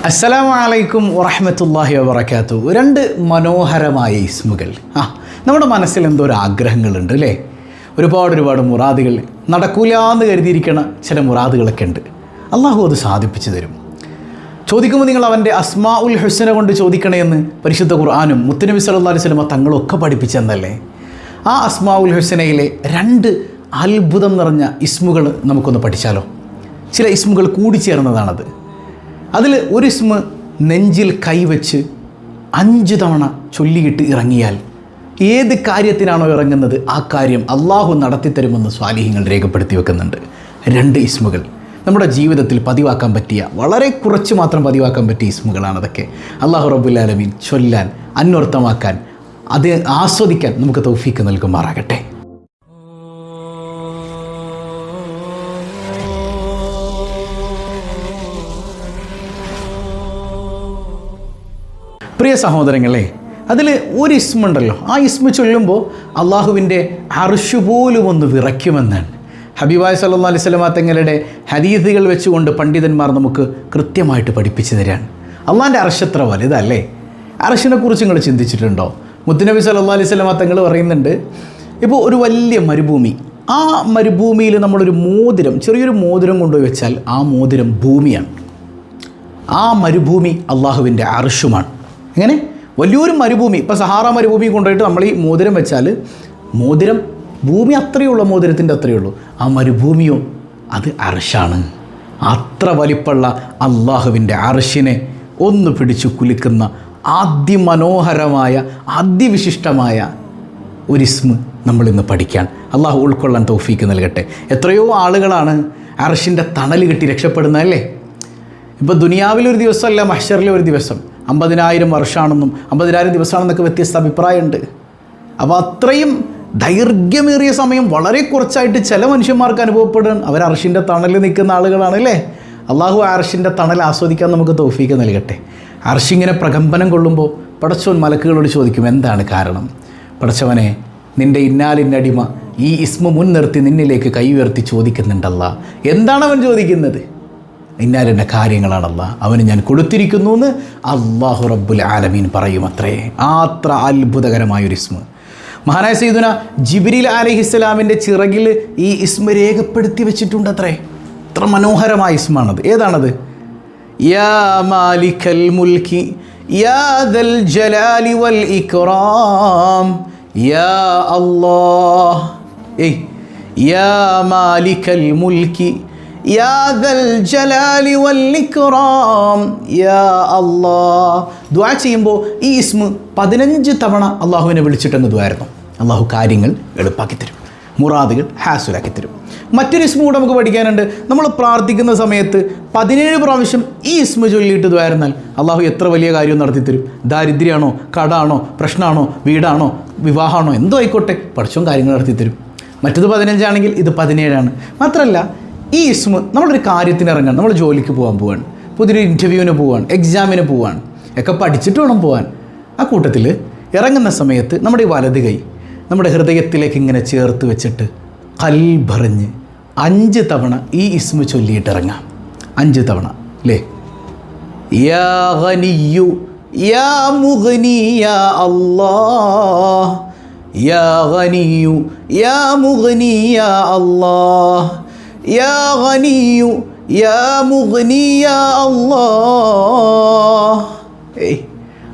അസ്സലാമു അലൈക്കും വറഹ്മത്തുള്ളാഹി വബറകാതുഹു. രണ്ട് മനോഹരമായ ഇസ്മുകൾ. നമ്മുടെ മനസ്സിൽ എന്തോ ഒരു ആഗ്രഹങ്ങളുണ്ട് അല്ലേ? ഒരുപാട് മുറാദുകൾ നടക്കൂലാന്ന് കരുതിയിരിക്കണ ചില മുറാദുകളൊക്കെ ഉണ്ട്. അള്ളാഹു അത് സാധിപ്പിച്ചു തരും. ചോദിക്കുമ്പോൾ നിങ്ങൾ അവൻ്റെ അസ്മാഉൽ ഹുസ്ന കൊണ്ട് ചോദിക്കണേന്ന് പരിശുദ്ധ ഖുർആനും മുത്തുനബി സല്ലല്ലാഹു അലൈഹി വസല്ലം തങ്ങളൊക്കെ പഠിപ്പിച്ചെന്നല്ലേ? ആ അസ്മാഉൽ ഹുസ്നയിലെ രണ്ട് അത്ഭുതം നിറഞ്ഞ ഇസ്മുകൾ നമുക്കൊന്ന് പഠിച്ചാലോ? ചില ഇസ്മുകൾ കൂടിച്ചേർന്നതാണത്. അതിൽ ഒരു ഇസ്മ നെഞ്ചിൽ കൈവച്ച് 5 തവണ ചൊല്ലിയിട്ട് ഇറങ്ങിയാൽ ഏത് കാര്യത്തിനാണോ ഇറങ്ങുന്നത് ആ കാര്യം അള്ളാഹു നടത്തിത്തരുമെന്ന് സ്വാലിഹീങ്ങൾ രേഖപ്പെടുത്തി വെക്കുന്നുണ്ട്. 2 ഇസ്മുകൾ നമ്മുടെ ജീവിതത്തിൽ പതിവാക്കാൻ പറ്റിയ, വളരെ കുറച്ച് മാത്രം പതിവാക്കാൻ പറ്റിയ ഇസ്മുകളാണ് അതൊക്കെ. അള്ളാഹു റബ്ബുൽ ആലമീൻ ചൊല്ലാൻ, അന്വർത്ഥമാക്കാൻ, അത് ആസ്വദിക്കാൻ നമുക്ക് തൗഫീക്ക് നൽകുമാറാകട്ടെ. പ്രിയ സഹോദരങ്ങളെ, അതിൽ ഒരു ഇസ്മുണ്ടല്ലോ, ആ ഇസ്മ ചൊല്ലുമ്പോൾ അള്ളാഹുവിൻ്റെ അർശ് പോലും ഒന്ന് വിറയ്ക്കുമെന്നാണ് ഹബീബായ സല്ലല്ലാഹു അലൈഹി വസല്ലം തങ്ങളുടെ ഹദീസുകൾ വെച്ചുകൊണ്ട് പണ്ഡിതന്മാർ നമുക്ക് കൃത്യമായിട്ട് പഠിപ്പിച്ചു തരാണ്. അള്ളാഹിൻ്റെ അർശ് എത്ര വലുതല്ലേ? അർശിനെ കുറിച്ച് നിങ്ങൾ ചിന്തിച്ചിട്ടുണ്ടോ? മുത്തുനബി സല്ലല്ലാഹു അലൈഹി വസല്ലം തങ്ങൾ പറയുന്നുണ്ട്, ഇപ്പോൾ ഒരു വലിയ മരുഭൂമി, ആ മരുഭൂമിയിൽ നമ്മളൊരു മോതിരം, ചെറിയൊരു മോതിരം കൊണ്ടുപോയി വെച്ചാൽ ആ മോതിരം ഭൂമിയാണ്. ആ മരുഭൂമി അള്ളാഹുവിൻ്റെ അർശുമാണ്. ഇങ്ങനെ വലിയൊരു മരുഭൂമി, ഇപ്പോൾ സഹാറ മരുഭൂമി കൊണ്ടുപോയിട്ട് നമ്മൾ ഈ മോതിരം വെച്ചാൽ മോതിരം ഭൂമി അത്രയേ ഉള്ളൂ, മോതിരത്തിൻ്റെ അത്രയേ ഉള്ളൂ. ആ മരുഭൂമിയോ അത് അർശാണ്. അത്ര വലിപ്പമുള്ള അള്ളാഹുവിൻ്റെ അർശിനെ ഒന്ന് പിടിച്ചു കുലുക്കുന്ന അതിമനോഹരമായ അതിവിശിഷ്ടമായ ഒരു ഇസ്മ നമ്മളിന്ന് പഠിക്കാൻ അള്ളാഹു ഉൾക്കൊള്ളാൻ തൗഫീക്ക് നൽകട്ടെ. എത്രയോ ആളുകളാണ് അർശിൻ്റെ തണൽ കിട്ടി രക്ഷപ്പെടുന്നതല്ലേ? ഇപ്പോൾ ദുനിയാവിലൊരു ദിവസമല്ല, മഹ്ശറിലെ ഒരു ദിവസം 50,000 വർഷമാണെന്നും 50,000 ദിവസമാണെന്നൊക്കെ വ്യത്യസ്ത അഭിപ്രായമുണ്ട്. അപ്പോൾ അത്രയും ദൈർഘ്യമേറിയ സമയം വളരെ കുറച്ചായിട്ട് ചില മനുഷ്യന്മാർക്ക് അനുഭവപ്പെടും. അവർ അർശിൻ്റെ തണലിൽ നിൽക്കുന്ന ആളുകളാണ് അല്ലേ? അള്ളാഹു അർശിൻ്റെ തണൽ ആസ്വദിക്കാൻ നമുക്ക് തൗഫീക്ക് നൽകട്ടെ. അർശിങ്ങനെ പ്രകമ്പനം കൊള്ളുമ്പോൾ പടച്ചോൻ മലക്കുകളോട് ചോദിക്കും, എന്താണ് കാരണം? പടച്ചവനെ, നിൻ്റെ ഇന്നാലിന്നടിമ ഈ ഇസ്മ മുൻനിർത്തി നിന്നിലേക്ക് കൈ ഉയർത്തി ചോദിക്കുന്നുണ്ടല്ല. എന്താണ് അവൻ ചോദിക്കുന്നത്? ഇന്നാലിൻ്റെ കാര്യങ്ങളാണല്ല അവന് ഞാൻ കൊടുത്തിരിക്കുന്നു എന്ന് അള്ളാഹു റബ്ബുൽ ആലമീൻ പറയുമത്രേ. അത്ര അത്ഭുതകരമായൊരു ഇസ്മ. മഹാനായ സയ്യിദുന ജിബ്രീൽ അലൈഹിസ്സലാമിൻ്റെ ചിറകിൽ ഈ ഇസ്മ രേഖപ്പെടുത്തി വെച്ചിട്ടുണ്ട് അത്രേ. അത്ര മനോഹരമായ ഇസ്മാണത്. ഏതാണത്? യാ മാലിക്കൽ മുൽക്കി യാ ദൽ ജലാലി വൽ ഇക്റാം യാ അല്ലാഹ്. യാ മാലിക്കൽ മുൽക്കി യാ ദൽ ജലാലി വൽ ഇക്റാം യാ അല്ലാഹ്. ദുആ ചെയ്യുമ്പോൾ ഈ ഇസ്മ 15 തവണ അള്ളാഹുവിനെ വിളിച്ചിട്ടെന്ന് ദുആയിരുന്നു. അള്ളാഹു കാര്യങ്ങൾ എളുപ്പാക്കി തരും, മുറാദുകൾ ഹാസുലാക്കി തരും. മറ്റൊരു ഇസ്മ കൂടെ നമുക്ക് പഠിക്കാനുണ്ട്. നമ്മൾ പ്രാർത്ഥിക്കുന്ന സമയത്ത് 17 പ്രാവശ്യം ഈ ഇസ്മ ചൊല്ലിയിട്ട് ദുആയിരുന്നാൽ അള്ളാഹു എത്ര വലിയ കാര്യം നടത്തിത്തരും. ദാരിദ്ര്യമാണോ, കടാണോ, പ്രശ്നമാണോ, വീടാണോ, വിവാഹമാണോ, എന്തോ ആയിക്കോട്ടെ, പഠിച്ചോൻ കാര്യങ്ങൾ നടത്തിത്തരും. മറ്റത് 15 ആണെങ്കിൽ ഇത് 17 ആണ്. മാത്രമല്ല ഈ ഇസ്മ നമ്മളൊരു കാര്യത്തിന് ഇറങ്ങാൻ, നമ്മൾ ജോലിക്ക് പോകാൻ, പുതിയൊരു ഇൻ്റർവ്യൂവിന് പോകാൻ, എക്സാമിന് പോകാൻ ഒക്കെ പഠിച്ചിട്ട് വേണം പോകാൻ. ആ കൂട്ടത്തിൽ ഇറങ്ങുന്ന സമയത്ത് നമ്മുടെ ഈ വലത് കൈ നമ്മുടെ ഹൃദയത്തിലേക്ക് ഇങ്ങനെ ചേർത്ത് വെച്ചിട്ട് ഖൽബറിഞ്ഞ് 5 തവണ ഈ ഇസ്മ ചൊല്ലിയിട്ട് ഇറങ്ങാം. 5 തവണ അല്ലേ? യാ ഗനിയ്യു യാ മുഗ്നി യാ അല്ലാഹ് യാ ഗനിയ്യു യാ മുഗ്നി യാ അല്ലാഹ് യാ ഗനിയ്യു യാ മുഗ്നി യാ അല്ലാഹ്.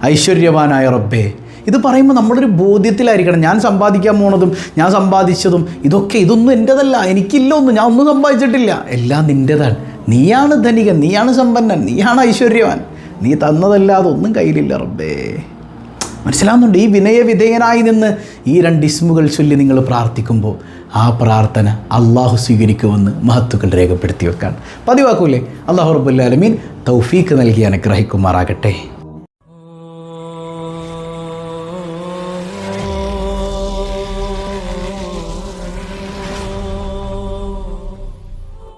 ഐശ്വര്യവാനായ റബ്ബേ. ഇത് പറയുമ്പോൾ നമ്മളൊരു ബോധ്യത്തിലായിരിക്കണം. ഞാൻ സമ്പാദിക്കാൻ പോണതും ഞാൻ സമ്പാദിച്ചതും ഇതൊന്നും എൻ്റെതല്ല, എനിക്കില്ല ഒന്നും, ഞാൻ ഒന്നും സമ്പാദിച്ചിട്ടില്ല, എല്ലാം നിൻ്റെതാണ്. നീയാണ് ധനികൻ, നീയാണ് സമ്പന്നൻ, നീയാണ് ഐശ്വര്യവാൻ, നീ തന്നതല്ലാതെ ഒന്നും കയ്യിലില്ല റബ്ബേ. മനസ്സിലാവുന്നുണ്ട്? ഈ വിനയവിധേയനായി നിന്ന് ഈ 2 ഇസ്മുകൾ ചൊല്ലി നിങ്ങൾ പ്രാർത്ഥിക്കുമ്പോൾ ആ പ്രാർത്ഥന അള്ളാഹു സ്വീകരിക്കുമെന്ന് മഹത്തുക്കൾ രേഖപ്പെടുത്തി വെക്കാൻ പതിവാക്കൂലേ? അള്ളാഹു റബ്ബുൽ ആലമീൻ തൗഫീക്ക് നൽകി അനുഗ്രഹിക്കുമാറാകട്ടെ.